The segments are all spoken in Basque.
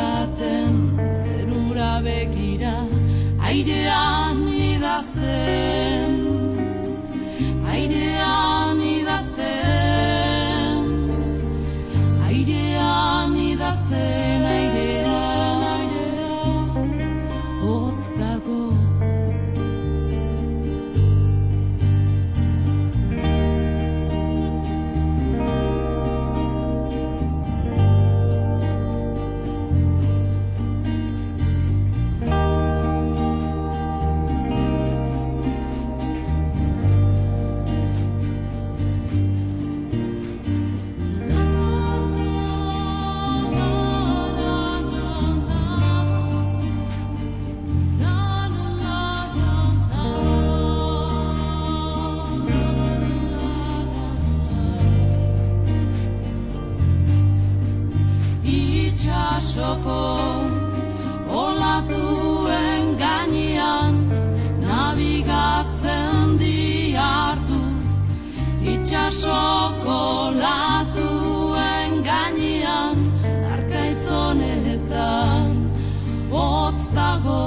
esaten, zerura begira, airean idazten, airean idazten, airean idazten, airean, airean, hotz dago. Itxasoko olatuen gainean nabigatzen diardu. Itxasoko olatuen gainean arkaitz honetan hotz dago,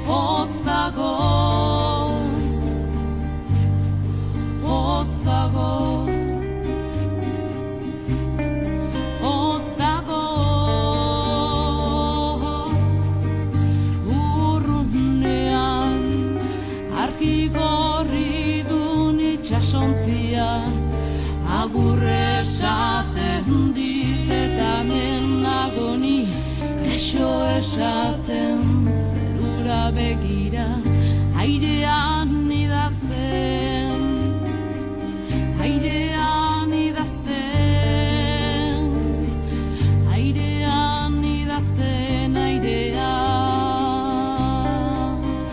hotz dago, hotz dago. Agur esaten dit eta menagoni, kexo esaten, zerura begira, airean idazten, airean idazten, airean idazten, airean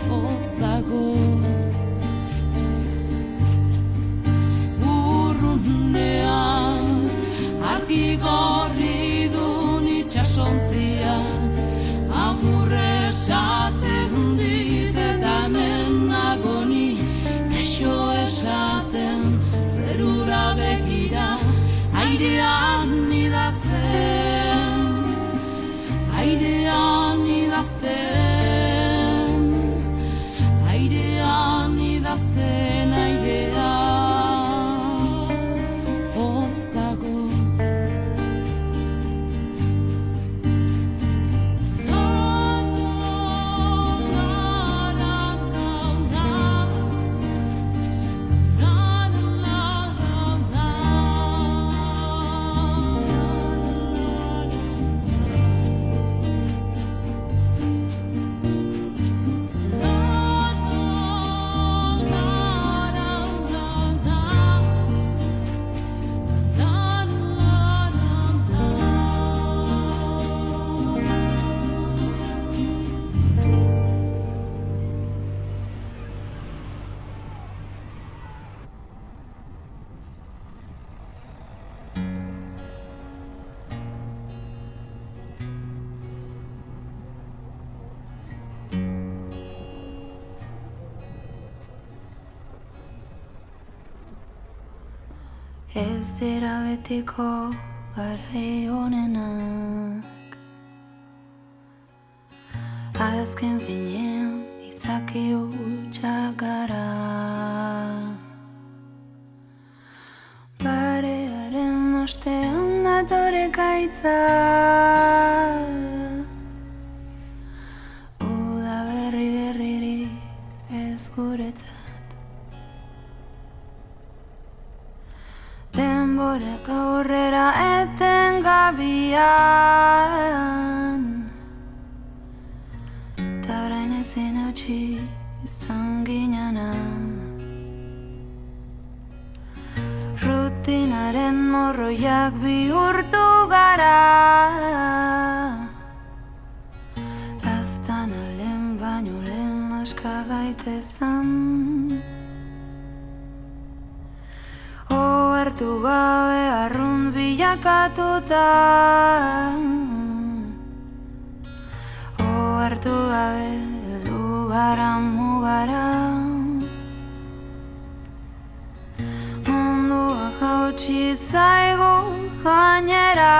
hotz dago. Gorri dun itxasontzia, agur esaten dit eta menagoni, kexo esaten, zerura begira, airean idazten, airean idazten, airean idazten, airean hotz dago. Ez dira betiko garai honenak, azken finean izaki hutsak gara. Barearen ostean datore gaitza, uda berri berririk ez guretzat. Denborak aurrera eten gabian, ta orain ezin hautsi izan ginana. Rutinaren morroiak bihurtu gara, aztan alen baino lehen aska gaitezan. Ohartu gabe arrunt bilakatuta, ohartu gabe heldu gara mugara. Mundua hautsi zaigu gainera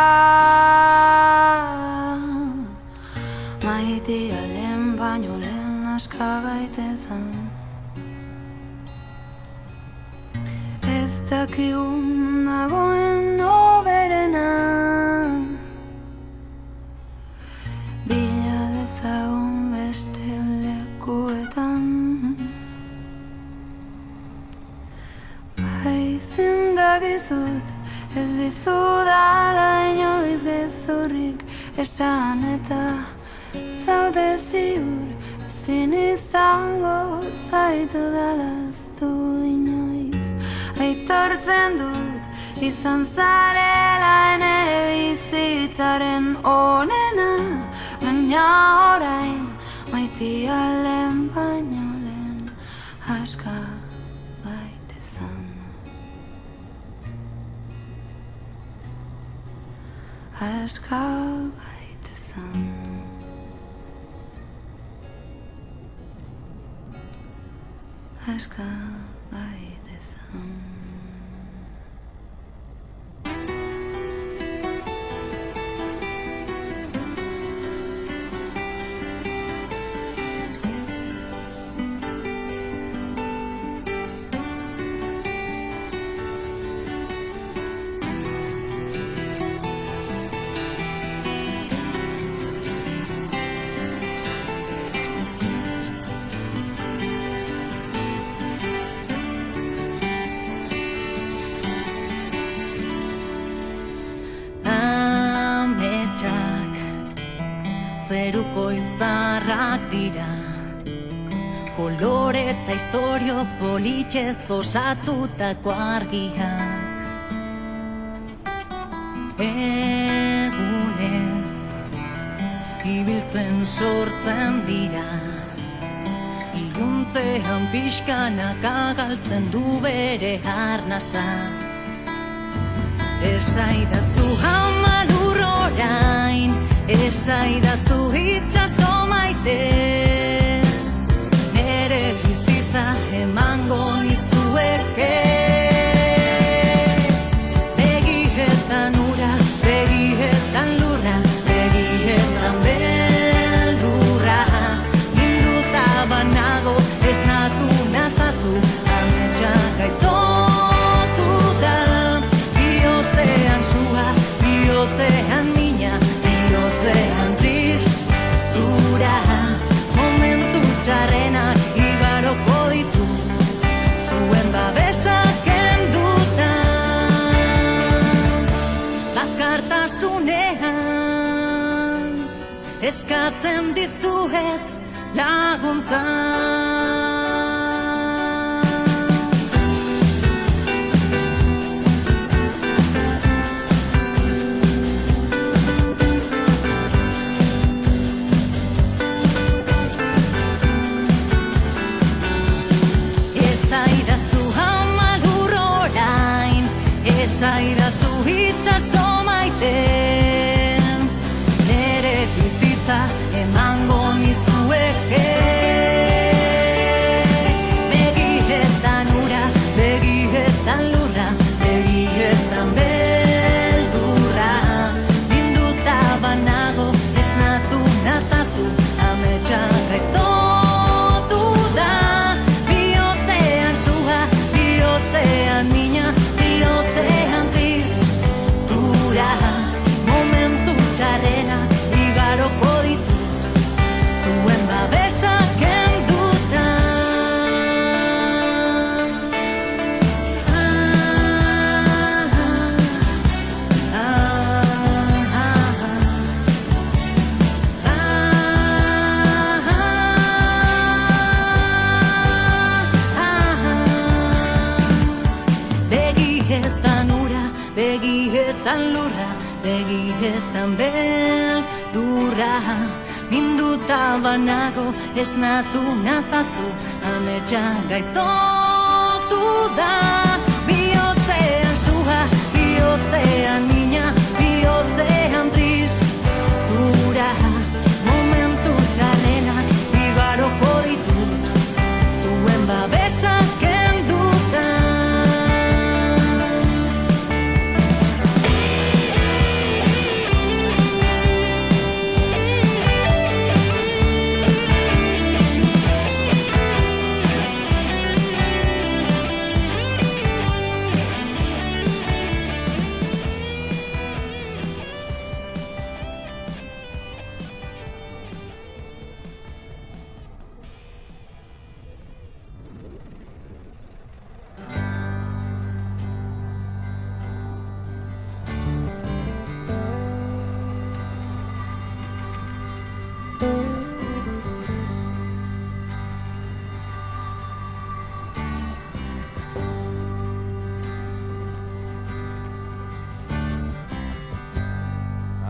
maitea lehen baino lehen aska gaitezan ez dakigun nagoen hoberena bila dezagun beste lekuetan bai zindagizut ez dizudala inoiz gezurrik esan eta zaude ziur ezin izango zaitu dalaztu inoiz aitortzen dut izan zarela ene bizitzaren onena baina orain maitea lehen baino lehen aska baitezan aska baitezan aska baitezan zeruko izarrak dira kolore eta istorio politxez osatutako argiak egunez ibiltzen sortzen dira iluntzean pixkanaka galtzen du bere arnasa esaidazu hamalur orain esaidazu itxaso maite nere bizitza emango nizueke begietan ura, begietan lurra begietan beldurra minduta banago esnatu nazazu ametsa gaiztotu da bihotzean sua, bihotzean mina bihotzean tristura momentu txarrenak igaroko ditut zuen babesak kenduta bakartasunean eskatzen dizuet laguntza esaidazu itxaso maiten nere bizitza emango nizueke begietan ura, begietan lurra begietan beldurra minduta banago esnatu nazazu ametsa gaiztotu da bihotzean sua, bihotzean mina bihotzean tristura momentu txarrenak igaroko ditut zuen babesak kenduta begietan ura, begietan lurra begietan beldurra minduta banago esnatu nazazu ametsa gaiztotu da bihotzean sua, bihotzean mina bihotzean tristura momentu txarrenak igaroko ditut zuen babesak kenduta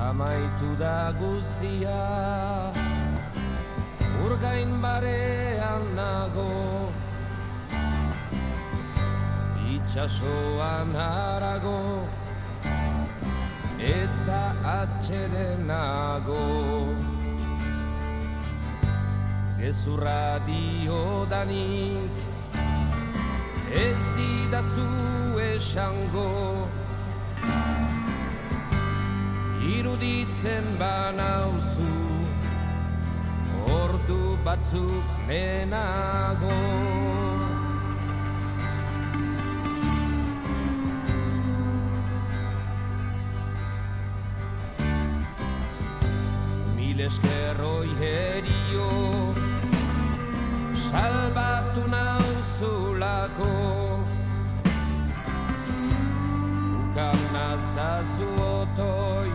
amaitu da guztia, urgain barean nago, itxasoan harago, eta atxedenago. Gezurra diodanik, ez didazu esango, iruditzen banauzu, ordu batzuk lehenago. Mil esker hoi herio, salbatu nauzulako, ukan nazazu otoi,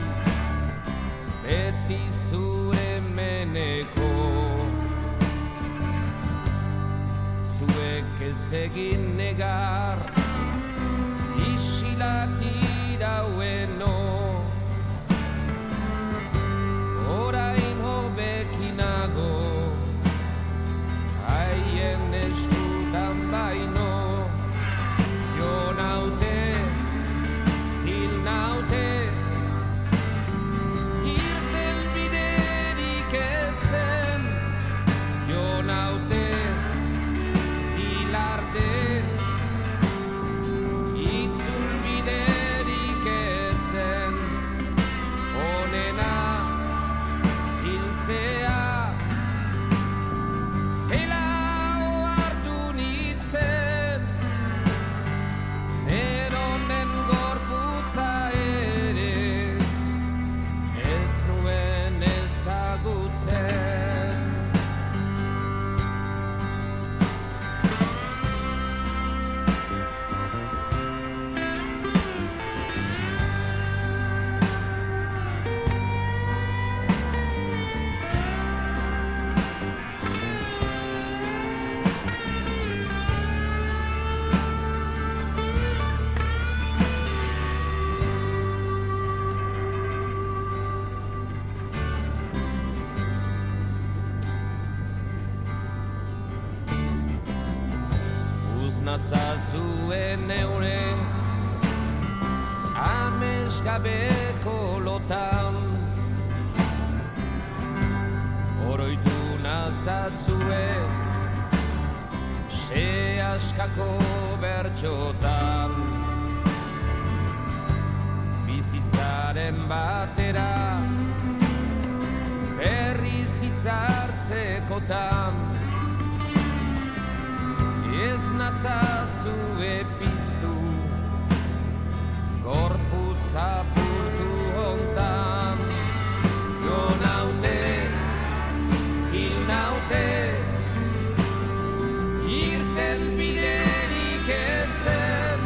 beti zure meneko. Zuek ez egin negar, isilak diraueno, orain hobekinago, haien eskutan baino. Jo naute, hil naute, irten biderik etzen. Jo naute, hil arte, itzul biderik etzen. Onena, hiltzea, zela ohartu nintzen, neronen gorputza ere, ez nuen ezagutzen. Nazazuen neure amesgabeko lotan, oroitu nazazue se askako bertxotan. Bizitzaren batera berriz hitzartzekotan, ez nazazue piztu, gorputz apurtu hontan. Jo naute, hil naute, irten biderik etzen.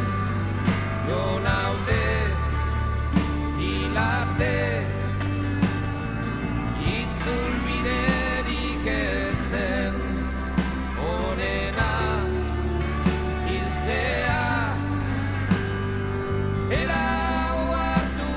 Jo naute, hil arte, itzul biderik etzen. Onena, hiltzea, zela ohartu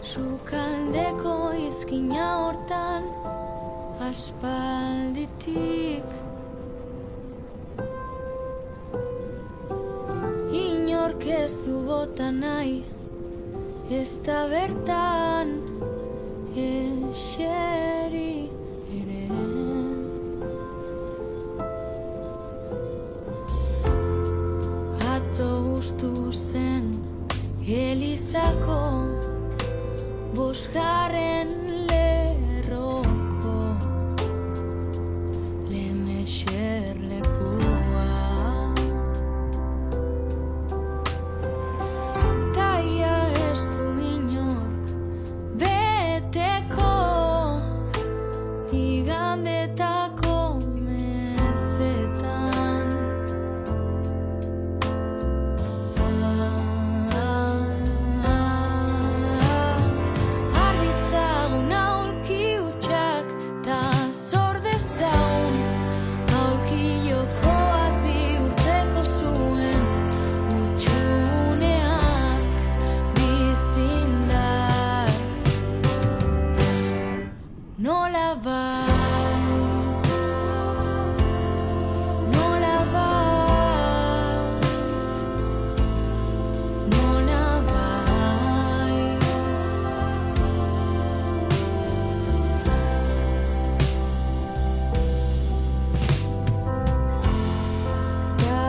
Sukaldeko izkina hortan aspalditik inork ez du bota nahi, ez da bertan eseri ere. Atzo ustu zen Elizako bosgarren lerroko lehen eserlekua. Taia ez du inork beteko igandetako mesetan. Arritzagun aulki hutsak ta zor dezagun aulki jokoat bihurtzeko zuen hutsuneak bizindar. Nolabait da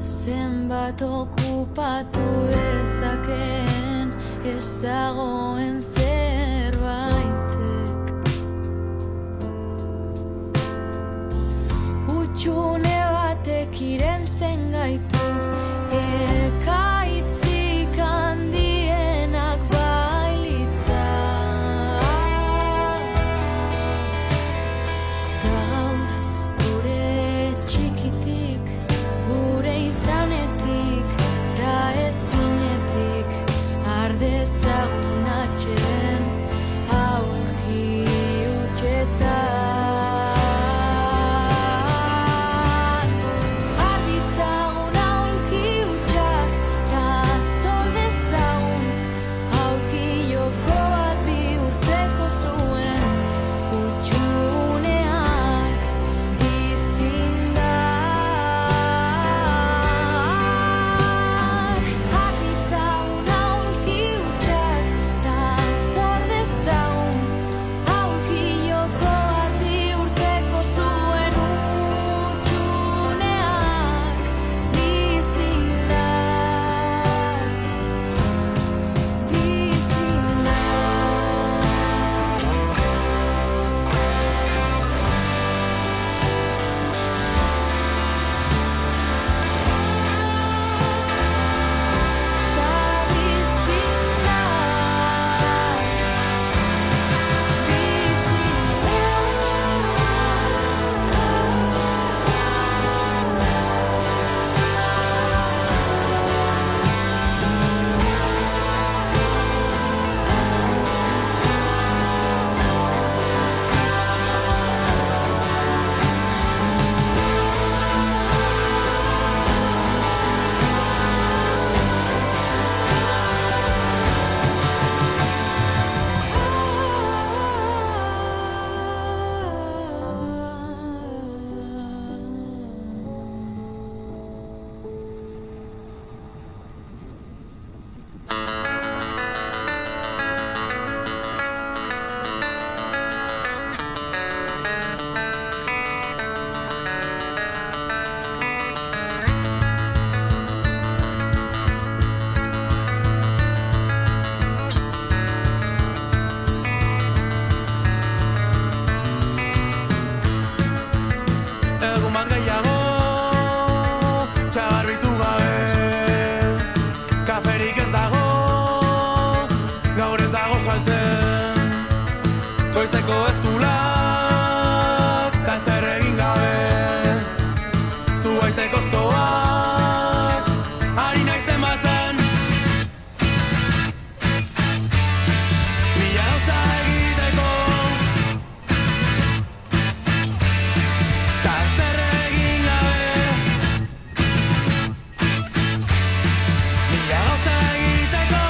zenbat okupatu dezakeen ez dagoen zerbaitek. Hutsune batek irensten gaitu ekaitzik handienak bailitza. Ta gaur gure txikitik, gure izanetik ta ezinetik ardezagun atxeden aurki hutsetan. Arditzagun aurki hutsak ta zor dezagun aurki joko bat bihurtzeko zuen hutsuneak bizindar. Arditzagun aurki hutsak ta zor dezagun aurki joko bat bihurtzeko zuen hutsuneak goizeko ez zulak, ta zer egin gabe, zuaitzeko oztoak, ari naiz ematen. Mila gauza egiteko, ta zer egin gabe, mila gauza egiteko,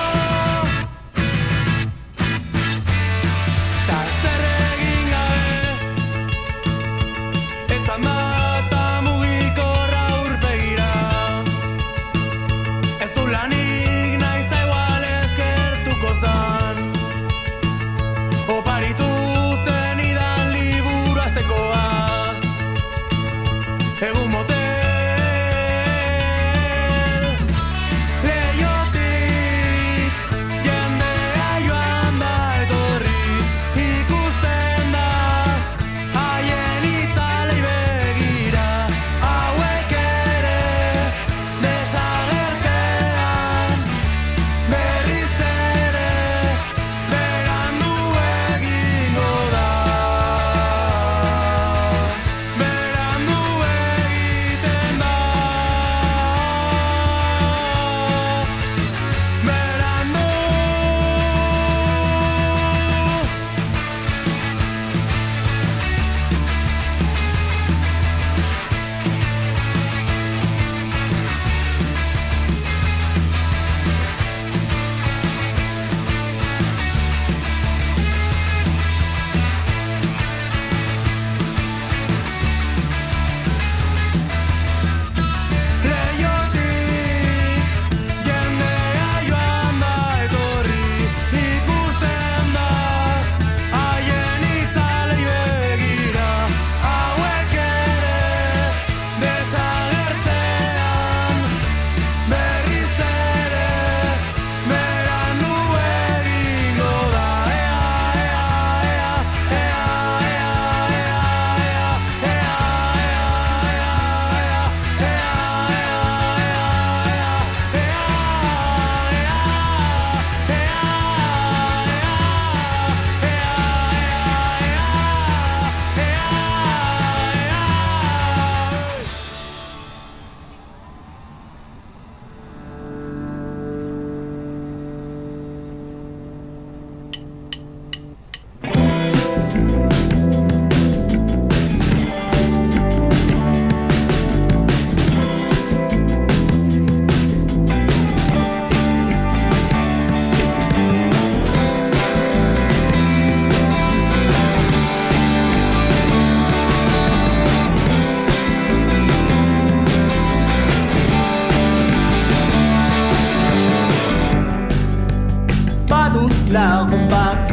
bat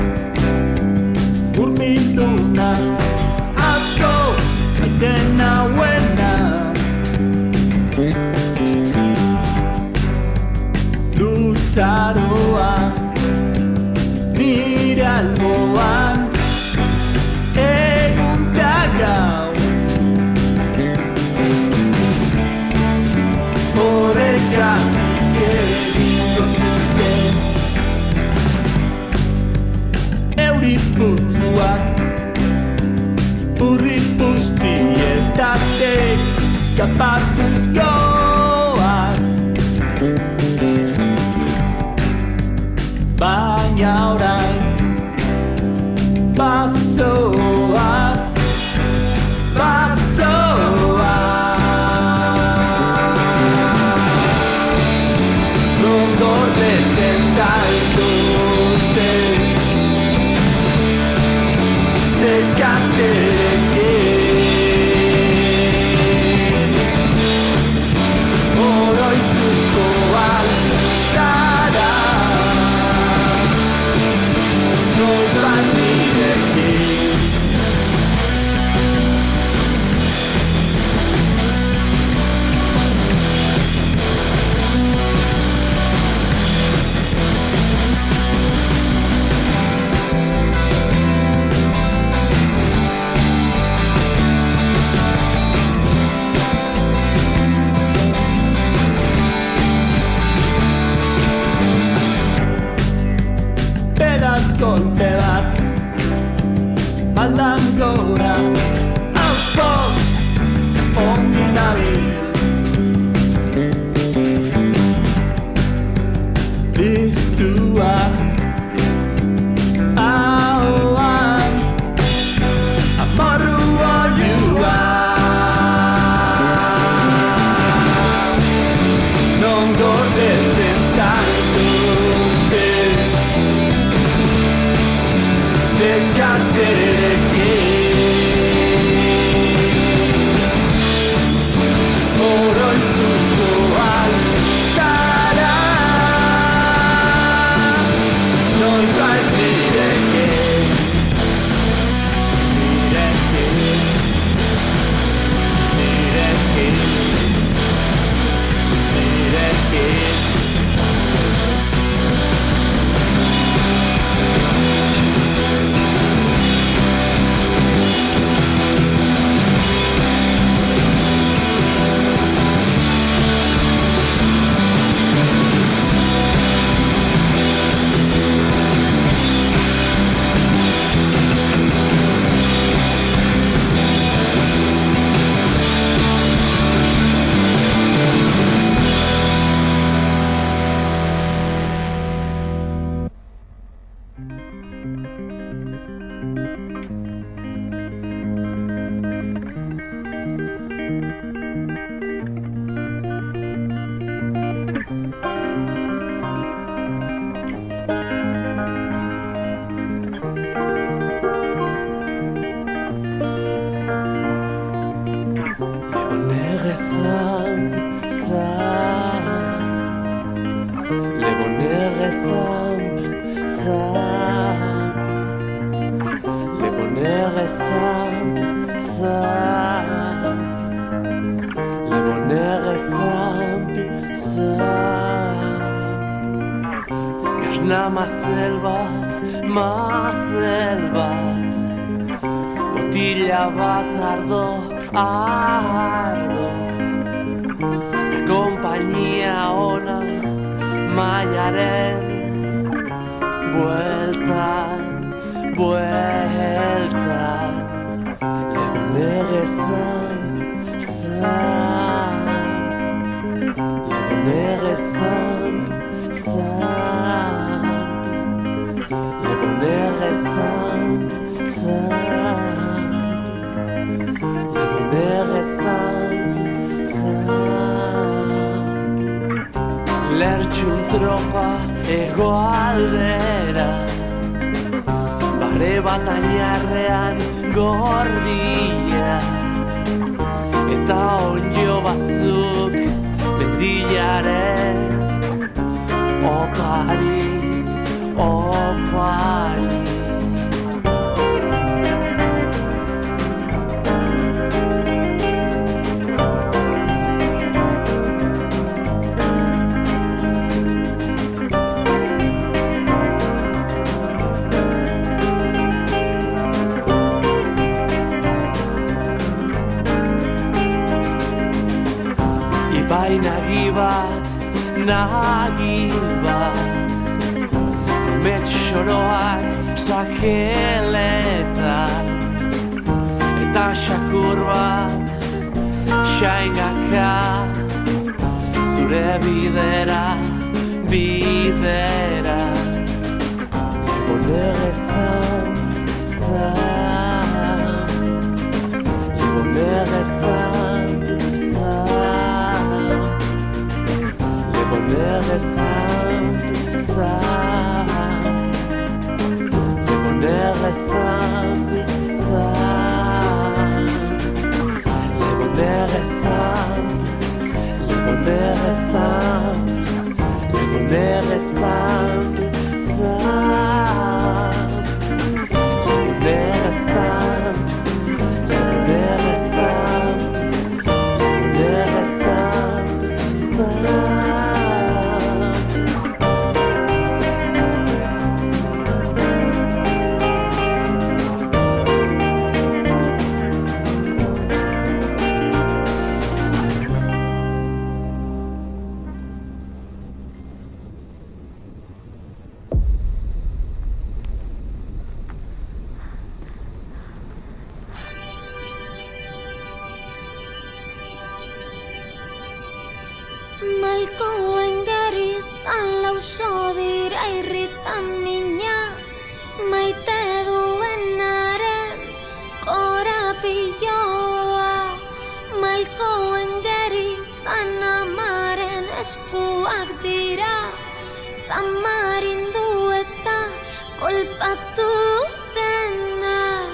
Urmilduna asko maite nauena Luzaroa nire alboan egun ta gau Horregatik egingo zuten Euri putzuak urri puztietatek eskapatuz goaz Baina orain bazoaz Gordetzen zaituzte Zekaterekin Oroituko alzara Noiz bat nirekin Kolpe bat maldan gora Auspoz ongi nabil Biztua ahoan Amorru oiuan Non gordetzen zaituzte Zekaterekin Oroituko alzara Noiz bait nirekin Mazel bat Botila bat ardo Ta kompainia ona Maiaren Bueltan Lehen negezan Lehen negezan Lertxun tropa hegoaldera Bare bat añarrean gordia Eta onjo batzuk mendilaren Opari opari. Ibai nagi bat Amets xoroak sakeletan Eta xakur bat xaingaka Zure bidera Lebonere zan Lebonere zan Lebonere zan Lebonere zan Lebonere zan Lebonere zan Lebonere zan Lebonere zan Lebonere zan Lebonere zan Malkoen gerriz alauso dira irritan mina Maite duenaren korapilloa Malkoen gerriz anamaren eskuak dira Zamarindu eta kolpatu denak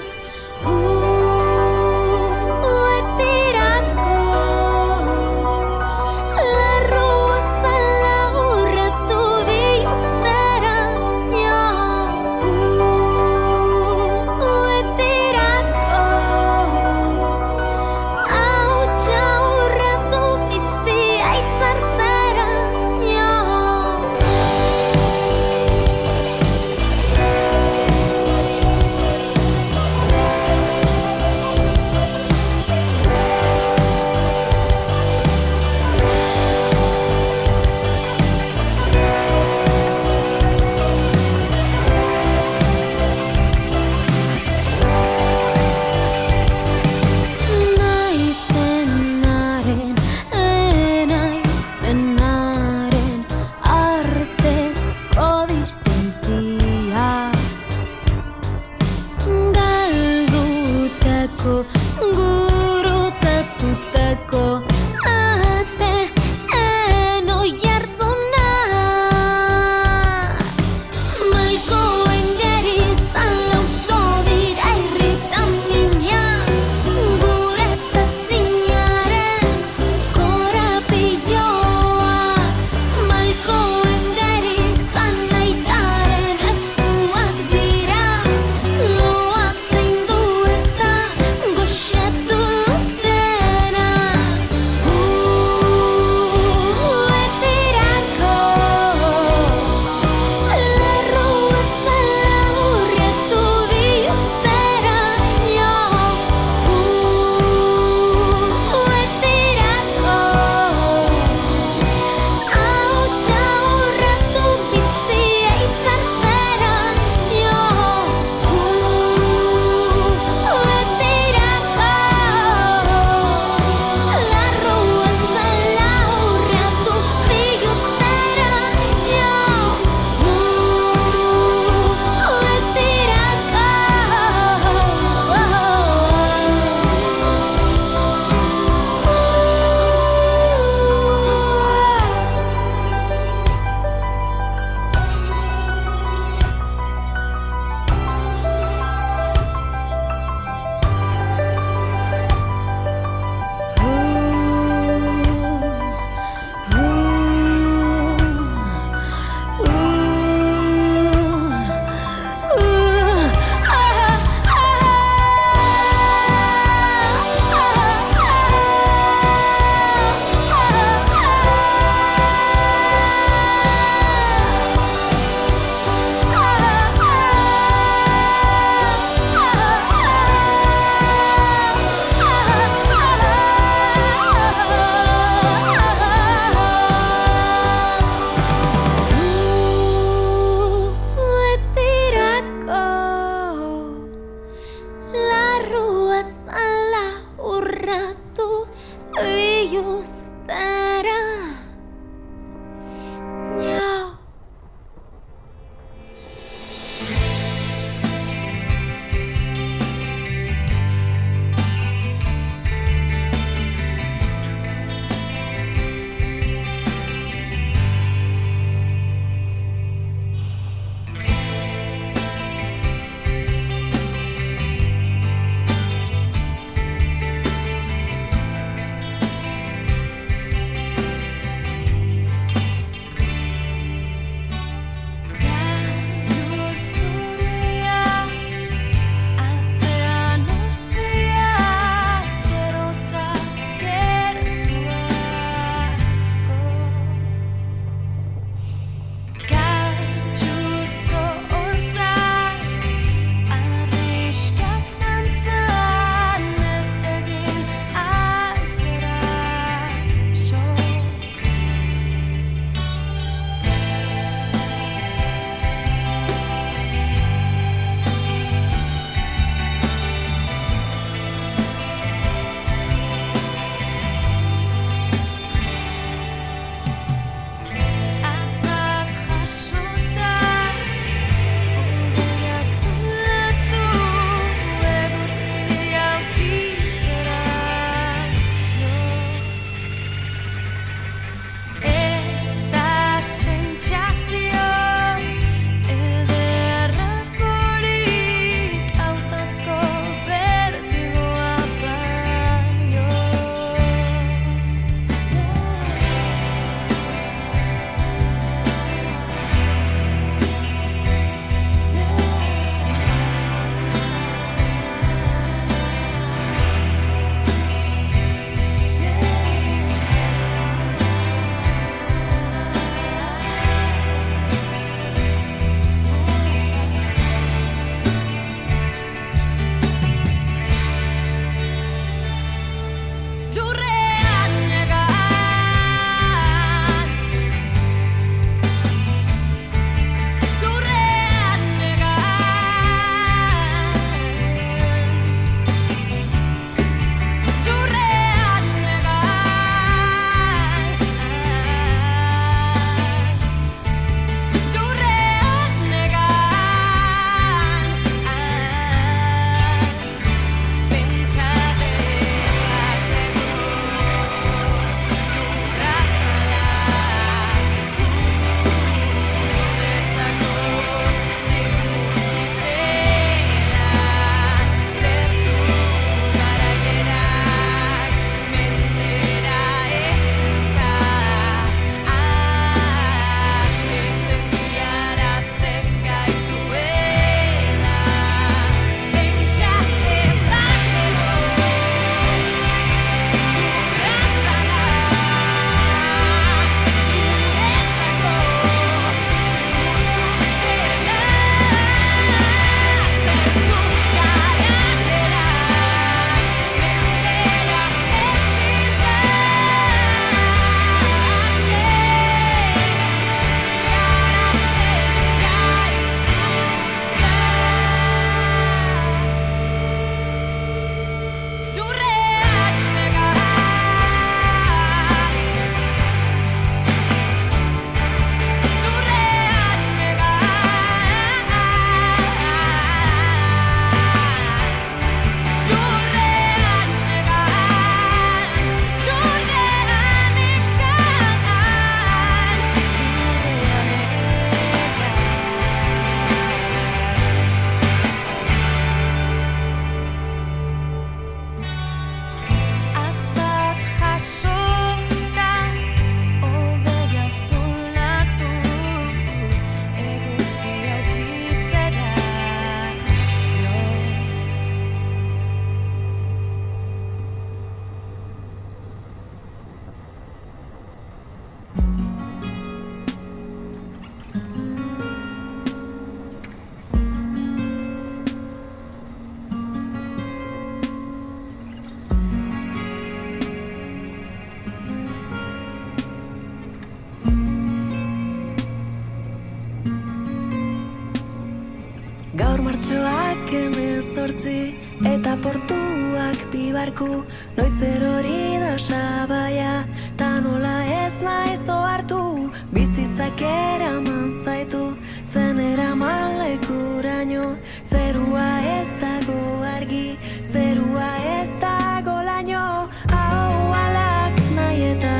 Gaur martxoak 18 eta portuak bibarku. Noiz erori da sabaia, ta nola ez naiz ohartu. Bizitzak eraman zaitu, zen eraman lekuraino. Zerua ez dago argi, zerua ez dago laino. Hau alak nahi eta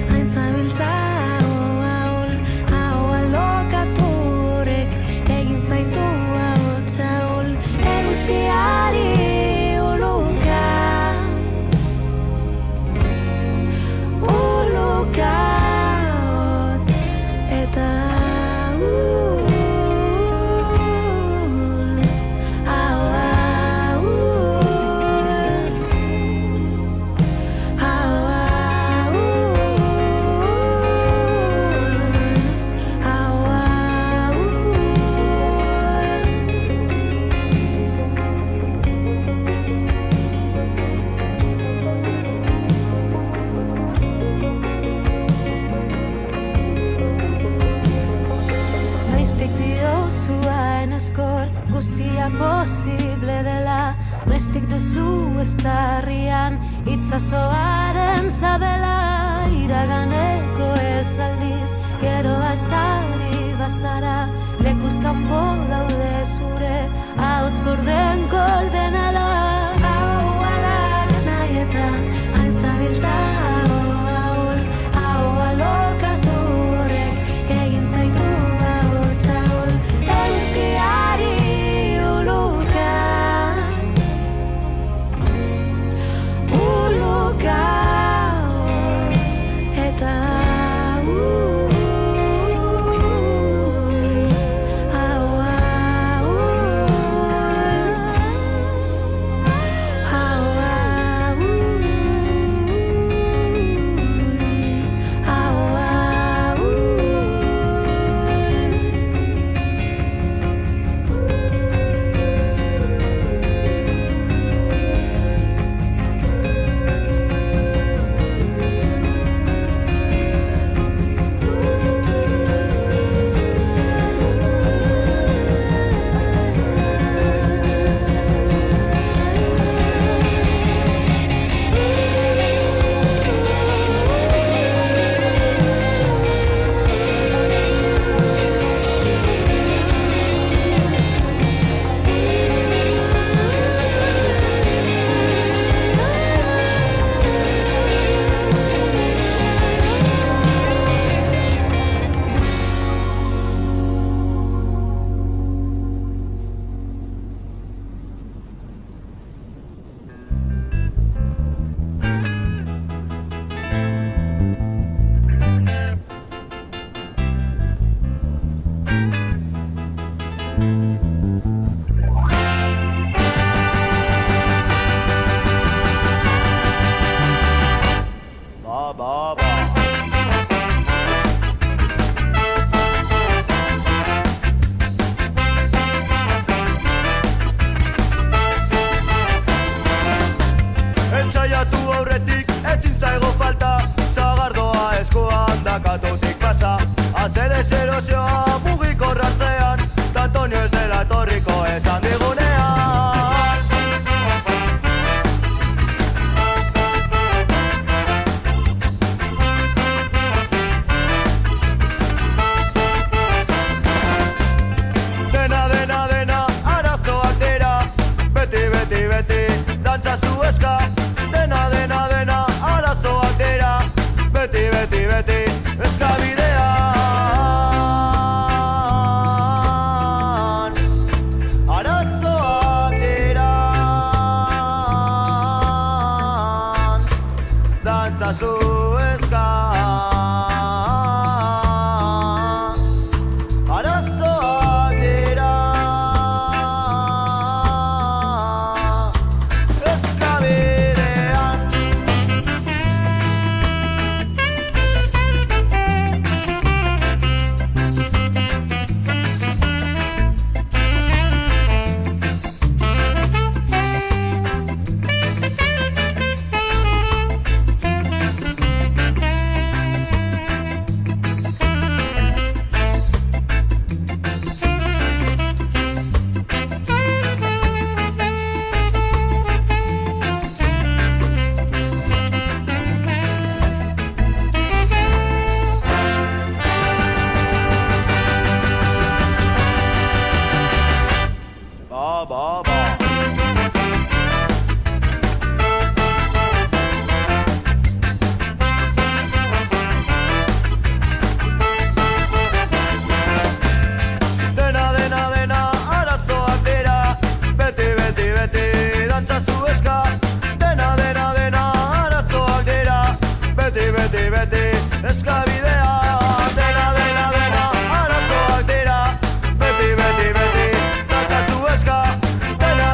hain zabiltza ahol, hau alokatu horrek egin zaitu ahotsaol. Eguzkiari uluka, hot eta guztia posible dela, noiztik duzu estarrian, itzazoaren zabela, iraganeko esaldiz, gero azari bazara, lekuz kanpo daude zure, ahots gorden kordenala. Hau alak nahi eta hain zabiltza ahol, hau alokatu horrek egin zaitu ahotsaol. Eguzkiari ba, ba. Dena, arazoak dira, beti, dantza zu eska. Dena, arazoak dira, beti, eskabidea. Dena, arazoak dira, beti, dantza zu eska. Dena,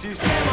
sistema